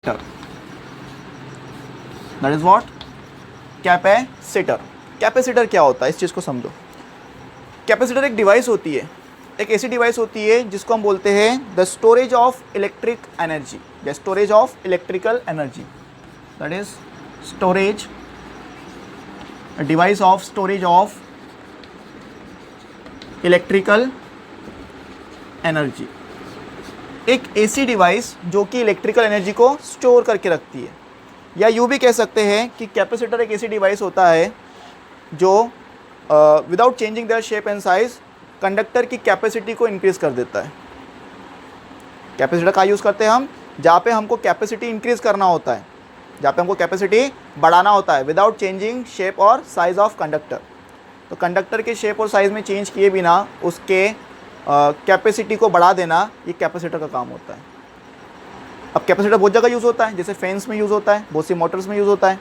That is what capacitor. Capacitor क्या होता है, इस चीज़ को समझो। कैपेसिटर एक डिवाइस होती है, एक ऐसी डिवाइस होती है जिसको हम बोलते हैं the storage of electric energy, the storage of electrical energy. That is storage, device of storage of electrical energy. एक ऐसी डिवाइस जो कि इलेक्ट्रिकल एनर्जी को स्टोर करके रखती है, या यूँ भी कह सकते हैं कि कैपेसिटर एक ऐसी डिवाइस होता है जो without changing their shape and size conductor की कैपेसिटी को इंक्रीज़ कर देता है। कैपेसिटर का यूज़ करते हैं हम जहाँ पे हमको कैपेसिटी इंक्रीज़ करना होता है, जहाँ पे हमको कैपेसिटी बढ़ाना होता है विदाउट चेंजिंग शेप और साइज़ ऑफ कंडक्टर। तो कंडक्टर के शेप और साइज़ में चेंज किए बिना उसके कैपेसिटी को बढ़ा देना, ये कैपेसिटर का काम होता है। अब कैपेसिटर बहुत जगह यूज़ होता है, जैसे फैंस में यूज़ होता है, बहुत सी मोटर्स में यूज़ होता है।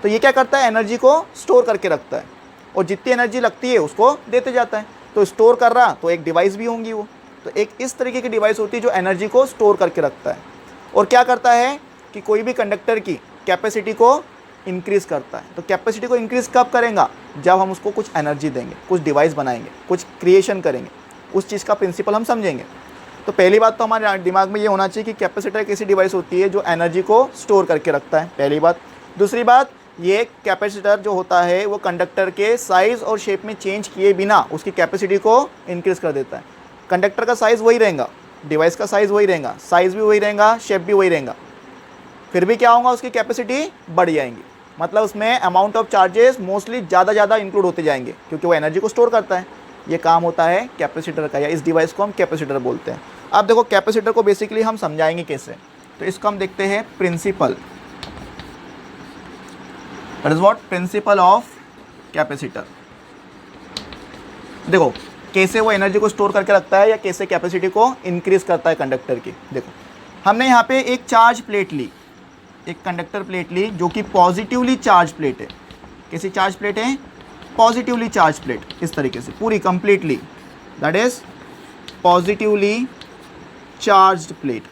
तो ये क्या करता है, एनर्जी को स्टोर करके रखता है और जितनी एनर्जी लगती है उसको देते जाता है। तो स्टोर कर रहा तो एक डिवाइस भी होंगी वो, तो एक इस तरीके की डिवाइस होती है जो एनर्जी को स्टोर करके रखता है। और क्या करता है कि कोई भी कंडक्टर की कैपेसिटी को इंक्रीज़ करता है। तो कैपेसिटी को इंक्रीज़ कब करेगा, जब हम उसको कुछ एनर्जी देंगे, कुछ डिवाइस बनाएंगे, कुछ क्रिएशन करेंगे, उस चीज़ का प्रिंसिपल हम समझेंगे। तो पहली बात तो हमारे दिमाग में ये होना चाहिए कि कैपेसिटर एक ऐसी डिवाइस होती है जो एनर्जी को स्टोर करके रखता है, पहली बात। दूसरी बात, ये कैपेसिटर जो होता है वो कंडक्टर के साइज़ और शेप में चेंज किए बिना उसकी कैपेसिटी को इंक्रीज़ कर देता है। कंडक्टर का साइज़ वही रहेगा, डिवाइस का साइज़ वही रहेगा, साइज़ भी वही रहेगा, शेप भी वही रहेगा, फिर भी क्या होगा, उसकी कैपेसिटी बढ़ जाएंगी। मतलब उसमें अमाउंट ऑफ चार्जेस मोस्टली ज़्यादा इंक्लूड होते जाएंगे क्योंकि वो एनर्जी को स्टोर करता है। ये काम होता है कैपेसिटर का, या इस डिवाइस को हम कैपेसिटर बोलते हैं। अब देखो कैपेसिटर को बेसिकली हम समझाएंगे कैसे, तो इसको हम देखते हैं principle. That is what principle of capacitor. देखो कैसे वो एनर्जी को स्टोर करके रखता है या कैसे कैपेसिटी को इंक्रीज करता है कंडक्टर की। देखो हमने यहाँ पे एक चार्ज प्लेट ली, एक कंडक्टर प्लेट ली जो कि पॉजिटिवली चार्ज प्लेट है। कैसी चार्ज प्लेट है, पॉजिटिवली चार्ज प्लेट, इस तरीके से पूरी completely, that is positively charged plate.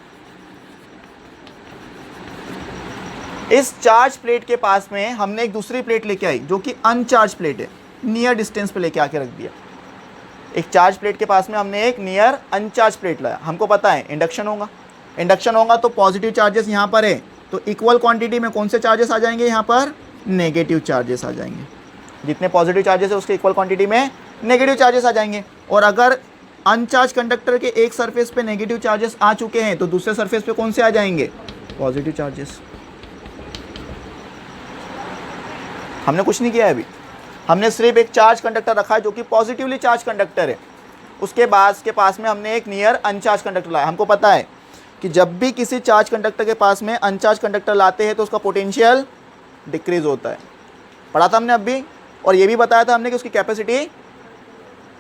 इस चार्ज प्लेट के पास में हमने एक दूसरी प्लेट लेके आई जो कि अनचार्ज प्लेट है, नियर डिस्टेंस पे लेके आके रख दिया। एक चार्ज प्लेट के पास में हमने एक नियर अनचार्ज प्लेट लाया। हमको पता है इंडक्शन होगा, इंडक्शन होगा तो पॉजिटिव चार्जेस यहाँ पर है, तो इक्वल क्वांटिटी में कौन से चार्जेस आ जाएंगे, यहाँ पर नेगेटिव चार्जेस आ जाएंगे। जितने पॉजिटिव चार्जेस है उसके इक्वल क्वांटिटी में नेगेटिव चार्जेस आ जाएंगे। और अगर अनचार्ज कंडक्टर के एक सरफेस पे नेगेटिव चार्जेस आ चुके हैं तो दूसरे सरफेस पे कौन से आ जाएंगे, पॉजिटिव चार्जेस। हमने कुछ नहीं किया है अभी, हमने सिर्फ एक चार्ज कंडक्टर रखा है जो कि पॉजिटिवली चार्ज कंडक्टर है। उसके बाद के पास में हमने एक नियर अनचार्ज कंडक्टर लाया। हमको पता है कि जब भी किसी चार्ज कंडक्टर के पास में अनचार्ज कंडक्टर लाते हैं तो उसका पोटेंशियल डिक्रीज होता है, पढ़ा था हमने अभी। और ये भी बताया था हमने कि उसकी कैपेसिटी,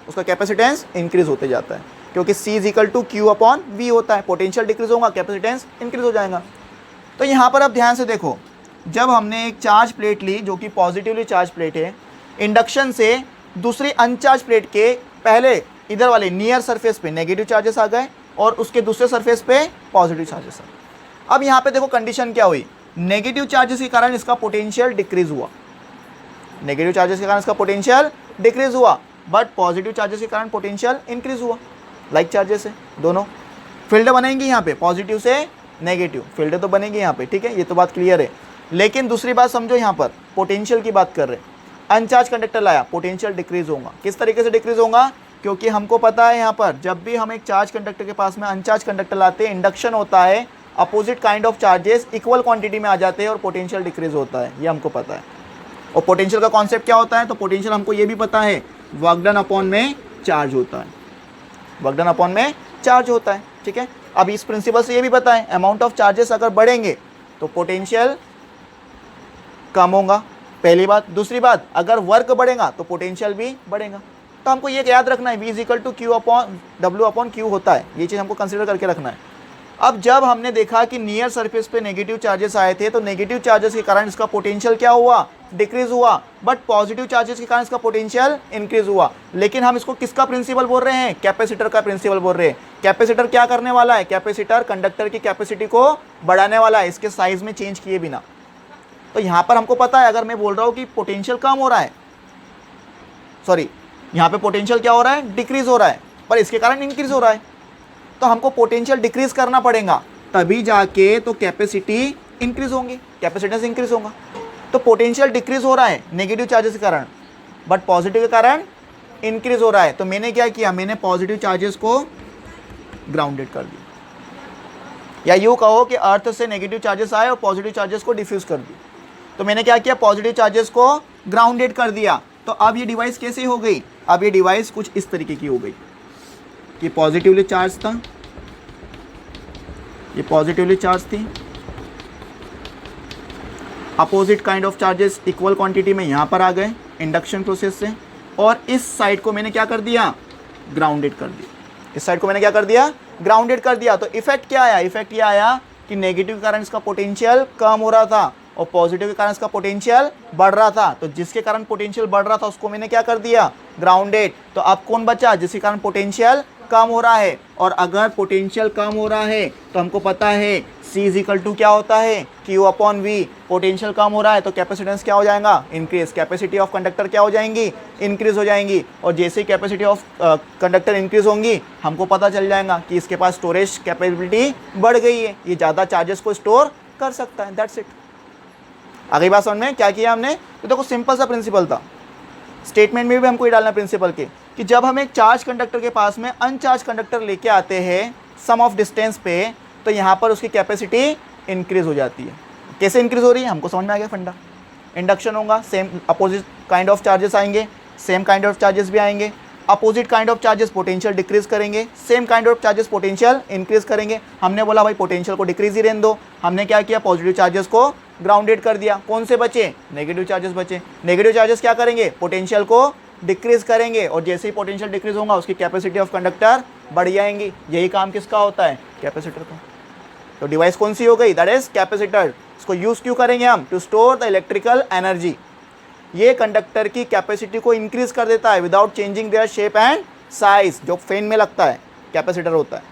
उसका कैपेसिटेंस इंक्रीज होते जाता है क्योंकि C is equal to Q upon V होता है। पोटेंशियल डिक्रीज होगा, कैपेसिटेंस इंक्रीज हो जाएगा। तो यहाँ पर अब ध्यान से देखो, जब हमने एक चार्ज प्लेट ली जो कि पॉजिटिवली चार्ज प्लेट है, इंडक्शन से दूसरी अनचार्ज प्लेट के पहले इधर वाले नियर सरफेस पे नेगेटिव चार्जेस आ गए और उसके दूसरे सरफेस पे पॉजिटिव चार्जेस आ गए। अब यहाँ पे देखो कंडीशन क्या हुई, नेगेटिव चार्जेस के कारण इसका पोटेंशियल डिक्रीज हुआ, नेगेटिव चार्जेस के कारण इसका पोटेंशियल डिक्रीज हुआ, बट पॉजिटिव चार्जेस के कारण पोटेंशियल इंक्रीज हुआ। लाइक चार्जेस है दोनों, फील्ड बनेंगी यहाँ पे, पॉजिटिव से नेगेटिव फील्ड तो बनेगी यहाँ पे, ठीक है, ये तो बात क्लियर है। लेकिन दूसरी बात समझो, यहाँ पर पोटेंशियल की बात कर रहे हैं, अनचार्ज कंडक्टर लाया, पोटेंशियल डिक्रीज होगा। किस तरीके से डिक्रीज होगा, क्योंकि हमको पता है यहाँ पर जब भी हम एक चार्ज कंडक्टर के पास में अनचार्ज कंडक्टर लाते हैं, इंडक्शन होता है, opposite kind of charges equal quantity में आ जाते हैं और पोटेंशियल डिक्रीज होता है, ये हमको पता है। और पोटेंशियल का कॉन्सेप्ट क्या होता है, तो पोटेंशियल हमको ये भी पता है, वर्क डन अपॉन में चार्ज होता है, वर्क डन अपॉन में चार्ज होता है, ठीक है। अब इस प्रिंसिपल से ये भी पता है, अमाउंट ऑफ चार्जेस अगर बढ़ेंगे तो पोटेंशियल कम होगा, पहली बात। दूसरी बात, अगर वर्क बढ़ेगा तो पोटेंशियल भी बढ़ेगा। तो हमको ये याद रखना है, V is equal to Q upon W upon Q होता है, ये चीज़ हमको कंसिडर करके रखना है। अब जब हमने देखा कि नियर सरफेस पे नेगेटिव चार्जेस आए थे तो नेगेटिव चार्जेस के कारण इसका पोटेंशियल क्या हुआ, डिक्रीज हुआ, बट पॉजिटिव चार्जेस के कारण इसका पोटेंशियल इंक्रीज हुआ। लेकिन हम इसको किसका प्रिंसिपल बोल रहे हैं? कैपेसिटर का प्रिंसिपल बोल रहे हैं। कैपेसिटर क्या करने वाला है? कैपेसिटर कंडक्टर की कैपेसिटी को बढ़ाने वाला है, इसके साइज में चेंज किए बिना। तो यहाँ पर हमको पता है, अगर मैं बोल रहा हूँ कि पोटेंशियल कम हो रहा है, सॉरी यहाँ पे पोटेंशियल क्या हो रहा है? डिक्रीज हो रहा है, पर इसके कारण इंक्रीज हो रहा है, तो हमको पोटेंशियल डिक्रीज करना पड़ेगा, तभी जाके तो कैपेसिटी इंक्रीज होंगी, कैपेसिटेंस इंक्रीज होगा। तो पोटेंशियल डिक्रीज हो रहा है नेगेटिव चार्जेस के कारण, बट पॉजिटिव के कारण इंक्रीज हो रहा है। तो मैंने क्या किया? मैंने पॉजिटिव चार्जेस को ग्राउंडेड कर दिया, या यूँ कहो कि अर्थ से नेगेटिव चार्जेस आए और पॉजिटिव चार्जेस को डिफ्यूज कर दिया। तो मैंने क्या किया? पॉजिटिव चार्जेस को ग्राउंडेड कर दिया। तो अब ये डिवाइस कैसी हो गई? अब ये डिवाइस कुछ इस तरीके की हो गई कि पॉजिटिवली चार्ज था, ये पॉजिटिवली चार्ज थी, opposite kind of charges equal quantity में यहाँ पर आ गए इंडक्शन प्रोसेस से, और इस साइड को मैंने क्या कर दिया? ग्राउंडेड कर दिया। इस साइड को मैंने क्या कर दिया? ग्राउंडेड कर दिया। तो इफेक्ट क्या आया? इफेक्ट ये आया कि नेगेटिव के कारण इसका पोटेंशियल कम हो रहा था और पॉजिटिव के कारण इसका पोटेंशियल बढ़ रहा था। तो जिसके कारण पोटेंशियल बढ़ रहा था उसको मैंने क्या कर दिया? ग्राउंडेड। तो अब कौन बचा? जिसके कारण पोटेंशियल कम हो रहा है। और अगर पोटेंशियल कम हो रहा है तो हमको पता है C इज इक्वल टू क्या होता है? Q upon V। पोटेंशियल कम हो रहा है तो कैपेसिटेंस क्या हो जाएगा? इंक्रीज। कैपेसिटी ऑफ कंडक्टर क्या हो जाएंगी? इंक्रीज हो जाएंगी। और जैसे ही कैपेसिटी ऑफ कंडक्टर इंक्रीज होंगी हमको पता चल जाएगा कि इसके पास स्टोरेज कैपेबिलिटी बढ़ गई है, ये ज़्यादा चार्जेस को स्टोर कर सकता है। That's it. अगली बात समझ में क्या किया हमने? तो देखो सिंपल सा प्रिंसिपल था, स्टेटमेंट में भी हमको ये डालना प्रिंसिपल के कि जब हम एक चार्ज कंडक्टर के पास में अनचार्ज कंडक्टर लेके आते हैं सम ऑफ डिस्टेंस पे, तो यहाँ पर उसकी कैपेसिटी इंक्रीज हो जाती है। कैसे इंक्रीज हो रही है? हमको समझ में आ गया फंडा। इंडक्शन होगा, same opposite kind of charges आएंगे, सेम काइंड ऑफ चार्जेस भी आएंगे। Opposite kind of charges potential decrease करेंगे, same kind of charges potential increase करेंगे। हमने बोला भाई पोटेंशियल को डिक्रीज ही रहने दो। हमने क्या किया? पॉजिटिव चार्जेस को ग्राउंडेड कर दिया। कौन से बचे? नेगेटिव चार्जेस बचे। नेगेटिव चार्जेस क्या करेंगे? पोटेंशियल को डिक्रीज करेंगे, और जैसे ही पोटेंशियल डिक्रीज होगा उसकी कैपेसिटी ऑफ कंडक्टर बढ़ जाएंगी। यही काम किसका होता है? कैपेसिटर का। तो डिवाइस कौन सी हो गई? That is capacitor. इसको यूज क्यों करेंगे हम? To store the electrical energy. ये कंडक्टर की कैपेसिटी को इंक्रीज कर देता है without changing their shape and size. जो फैन में लगता है कैपेसिटर होता है,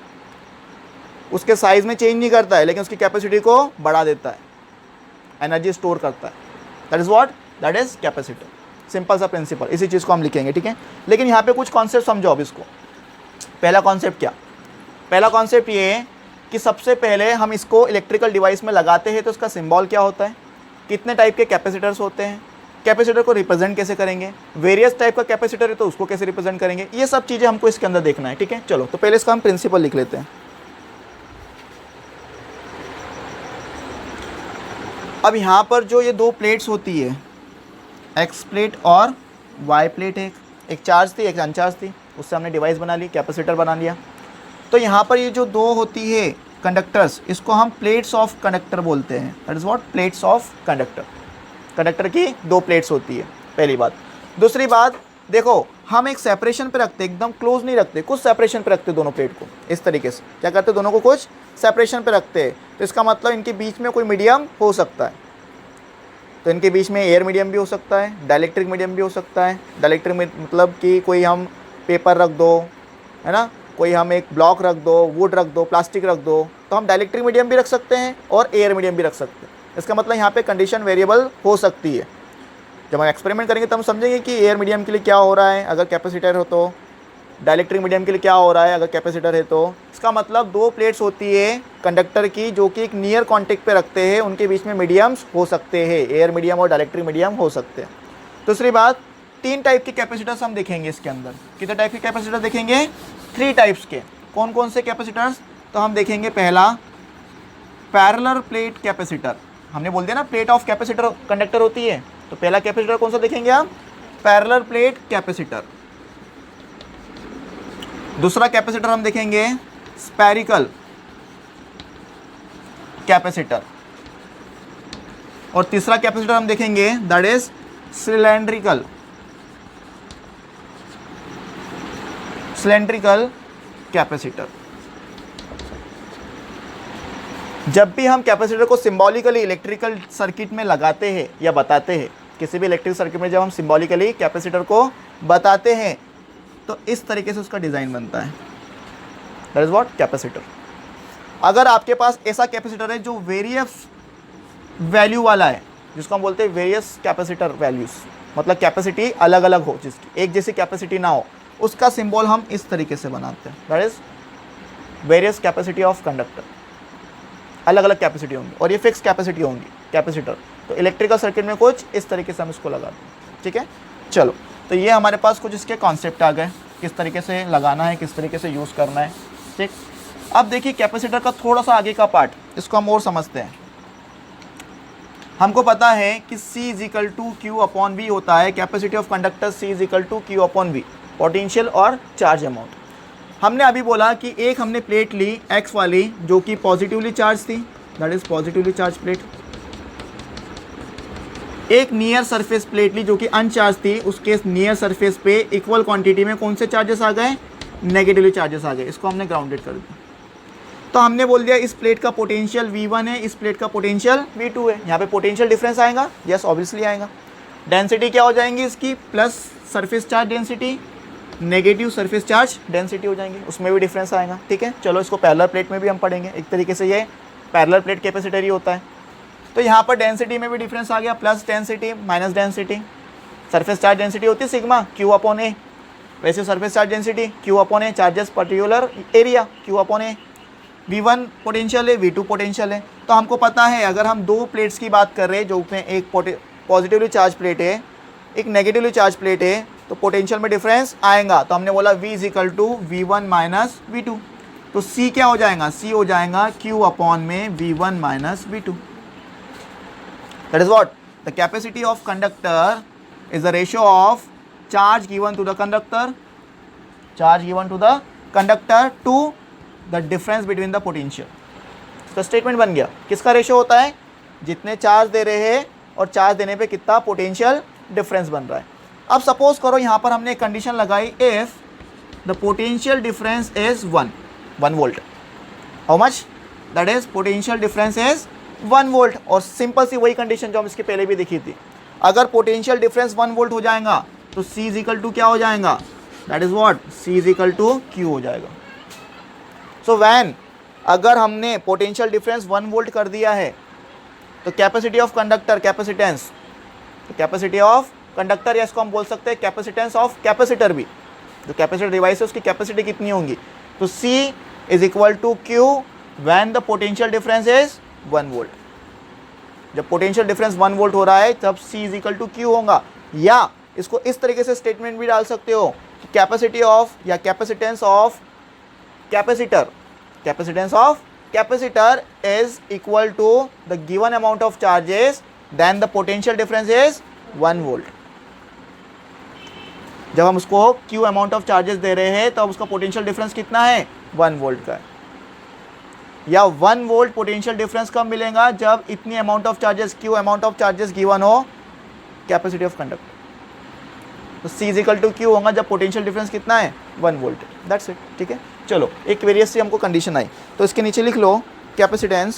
उसके साइज में चेंज नहीं करता है, लेकिन उसकी कैपेसिटी को बढ़ा देता है, एनर्जी स्टोर करता है। That is what? That is capacitor. Simple सा प्रिंसिपल, इसी चीज़ को हम लिखेंगे, ठीक है। लेकिन यहाँ पे कुछ कॉन्सेप्ट समझो अब इसको। पहला कॉन्सेप्ट क्या? पहला कॉन्सेप्ट ये है कि सबसे पहले हम इसको इलेक्ट्रिकल डिवाइस में लगाते हैं तो इसका सिंबल क्या होता है, कितने टाइप के कैपेसिटर्स होते हैं, कैपेसिटर को रिप्रेजेंट कैसे करेंगे, वेरियस टाइप का कैपेसिटर है तो उसको कैसे रिप्रेजेंट करेंगे, ये सब चीज़ें हमको इसके अंदर देखना है, ठीक है। चलो तो पहले इसका हम प्रिंसिपल लिख लेते हैं। अब यहाँ पर जो ये दो प्लेट्स होती है, एक्स प्लेट और वाई प्लेट, एक चार्ज थी एक अनचार्ज थी, उससे हमने डिवाइस बना ली, कैपेसिटर बना लिया। तो यहाँ पर ये जो दो होती है कंडक्टर्स, इसको हम प्लेट्स ऑफ कंडक्टर बोलते हैं। That is what? Plates of conductor. Conductor की दो प्लेट्स होती है, पहली बात। दूसरी बात देखो, हम एक सेपरेशन पे रखते, एकदम क्लोज नहीं रखते, कुछ सेपरेशन पे रखते दोनों प्लेट को। इस तरीके से क्या करते, दोनों को कुछ सेपरेशन पे रखते हैं। तो इसका मतलब इनके बीच में कोई मीडियम हो सकता है। तो इनके बीच में एयर मीडियम भी हो सकता है, डाइलेक्ट्रिक मीडियम भी हो सकता है। डाइलेक्ट्रिक मतलब कि कोई हम पेपर रख दो, है ना, कोई हम एक ब्लॉक रख दो, वुड रख दो, प्लास्टिक रख दो, तो हम डाइलेक्ट्रिक मीडियम भी रख सकते हैं और एयर मीडियम भी रख सकते हैं। इसका मतलब यहाँ पे कंडीशन वेरिएबल हो सकती है। जब हम एक्सपेरिमेंट करेंगे तब हम समझेंगे कि एयर मीडियम के लिए क्या हो रहा है अगर कैपेसिटर हो, तो डाइलेक्ट्रिक मीडियम के लिए क्या हो रहा है अगर कैपेसिटर है। तो इसका मतलब दो प्लेट्स होती है कंडक्टर की जो कि एक नियर कॉन्टेक्ट पे रखते हैं, उनके बीच में मीडियम्स हो सकते हैं, एयर मीडियम और डाइलेक्ट्रिक मीडियम हो सकते हैं। दूसरी बात, तीन टाइप के कैपेसिटर्स हम देखेंगे इसके अंदर। कितने टाइप के कैपेसिटर देखेंगे? 3 टाइप्स के। कौन कौन से कैपेसिटर्स? तो हम देखेंगे पहला पैरेलल प्लेट कैपेसिटर। हमने बोल दिया ना प्लेट ऑफ कैपेसिटर कंडक्टर होती है, तो पहला कैपेसिटर कौन सा देखेंगे हम? Parallel plate capacitor. दूसरा कैपेसिटर हम देखेंगे स्फेरिकल कैपेसिटर। और तीसरा कैपेसिटर हम देखेंगे दैट इज सिलेंड्रिकल कैपेसिटर। जब भी हम कैपेसिटर को सिंबॉलिकली इलेक्ट्रिकल सर्किट में लगाते हैं या बताते हैं किसी भी इलेक्ट्रिक सर्किट में जब हम सिम्बॉलिकली कैपेसिटर को बताते हैं तो इस तरीके से उसका डिज़ाइन बनता है, दैट इज़ व्हाट कैपेसिटर। अगर आपके पास ऐसा कैपेसिटर है जो वेरियस वैल्यू वाला है, जिसको हम बोलते हैं वेरियस कैपेसिटर वैल्यूज़, मतलब कैपेसिटी अलग अलग हो, जिसकी एक जैसी कैपेसिटी ना हो, उसका सिंबल हम इस तरीके से बनाते हैं, that is various capacity of conductor. अलग अलग कैपेसिटी होंगी और ये फिक्स कैपेसिटी होंगी कैपेसिटर। तो इलेक्ट्रिकल सर्किट में कुछ इस तरीके से हम इसको लगाते हैं, ठीक है। चलो, तो ये हमारे पास कुछ इसके कॉन्सेप्ट आ गए, किस तरीके से लगाना है, किस तरीके से यूज़ करना है, ठीक। अब देखिए कैपेसिटर का थोड़ा सा आगे का पार्ट, इसको हम और समझते हैं। हमको पता है कि C is equal to Q upon V होता है, capacity of conductor C is equal to Q upon V, potential और चार्ज अमाउंट। हमने अभी बोला कि एक हमने प्लेट ली X वाली जो कि पॉजिटिवली चार्ज थी, that is positively charge plate. एक नियर सरफेस प्लेट ली जो कि अनचार्ज थी, उसके नियर सरफेस पे इक्वल क्वांटिटी में कौन से चार्जेस आ गए, नेगेटिवली चार्जेस आ गए, इसको हमने ग्राउंडेड कर दिया। तो हमने बोल दिया इस प्लेट का पोटेंशियल V1 है, इस प्लेट का पोटेंशियल V2 है। यहाँ पे पोटेंशियल डिफरेंस आएगा, यस ऑब्वियसली आएगा। डेंसिटी क्या हो जाएंगी इसकी, plus surface charge density, negative surface charge density हो जाएंगी, उसमें भी डिफरेंस आएगा, ठीक है। चलो, इसको पैरेलल प्लेट में भी हम पढ़ेंगे, एक तरीके से ये पैरेलल प्लेट कैपेसिटर ही होता है। तो यहाँ पर डेंसिटी में भी डिफरेंस आ गया, plus density minus density. Surface charge density होती है सिग्मा क्यू अपॉन ए, वैसे surface charge density q upon A, charges particular area q upon A. V1 potential है, V2 पोटेंशियल है। तो हमको पता है अगर हम दो प्लेट्स की बात कर रहे हैं, जो उसमें एक पॉजिटिवली चार्ज प्लेट है, एक नेगेटिवली चार्ज प्लेट है, तो पोटेंशियल में डिफरेंस आएगा। तो हमने बोला V is equal to V1 minus V2। तो C क्या हो जाएगा, C हो जाएगा Q अपॉन में V1 minus V2। That is what the capacity of conductor is the ratio of charge given to the conductor, charge given to the conductor to the difference between the potential. इसका statement बन गया। किसका ratio होता है, जितने charge दे रहे हैं और चार्ज देने पे कितना पोटेंशियल डिफरेंस बन रहा है। अब सपोज करो यहाँ पर हमने एक कंडीशन लगाई, if the potential difference is 1 volt. How much, that is potential difference is 1 volt. और सिंपल सी वही कंडीशन जो हम इसके पहले भी देखी थी, अगर पोटेंशियल डिफरेंस 1 वोल्ट हो जाएगा तो C इज इक्वल टू क्या हो जाएगा, that is what C is equal to Q हो जाएगा। सो वैन अगर हमने पोटेंशियल डिफरेंस 1 वोल्ट कर दिया है तो कैपेसिटी ऑफ कंडक्टर, कैपेसिटेंस, तो कैपेसिटी ऑफ कंडक्टर, या इसको हम बोल सकते हैं कैपेसिटेंस ऑफ कैपेसिटर भी, जो कैपेसिटर डिवाइस है उसकी कैपेसिटी कितनी होंगी, तो C is equal to Q when the potential difference is 1 volt. जब पोटेंशियल डिफरेंस 1 वोल्ट हो रहा है तब C is equal to Q होगा। या इसको इस तरीके से स्टेटमेंट भी डाल सकते हो, कैपेसिटी ऑफ या capacitance of capacitor, capacitance of capacitor is equal to the given amount of charges then the potential difference is 1 volt. जब हम उसको Q अमाउंट ऑफ चार्जेस दे रहे हैं तब उसका पोटेंशियल डिफरेंस कितना है, 1 वोल्ट का है। या 1 वोल्ट पोटेंशियल डिफरेंस कब मिलेगा, जब इतनी amount of charges, Q amount of charges given हो कैपेसिटी ऑफ कंडक्टर। तो C is equal to Q होगा जब पोटेंशियल डिफरेंस कितना है, 1 वोल्ट। दैट्स इट, ठीक है। चलो, एक वेरियस से हमको कंडीशन आई, तो इसके नीचे लिख लो कैपेसिटेंस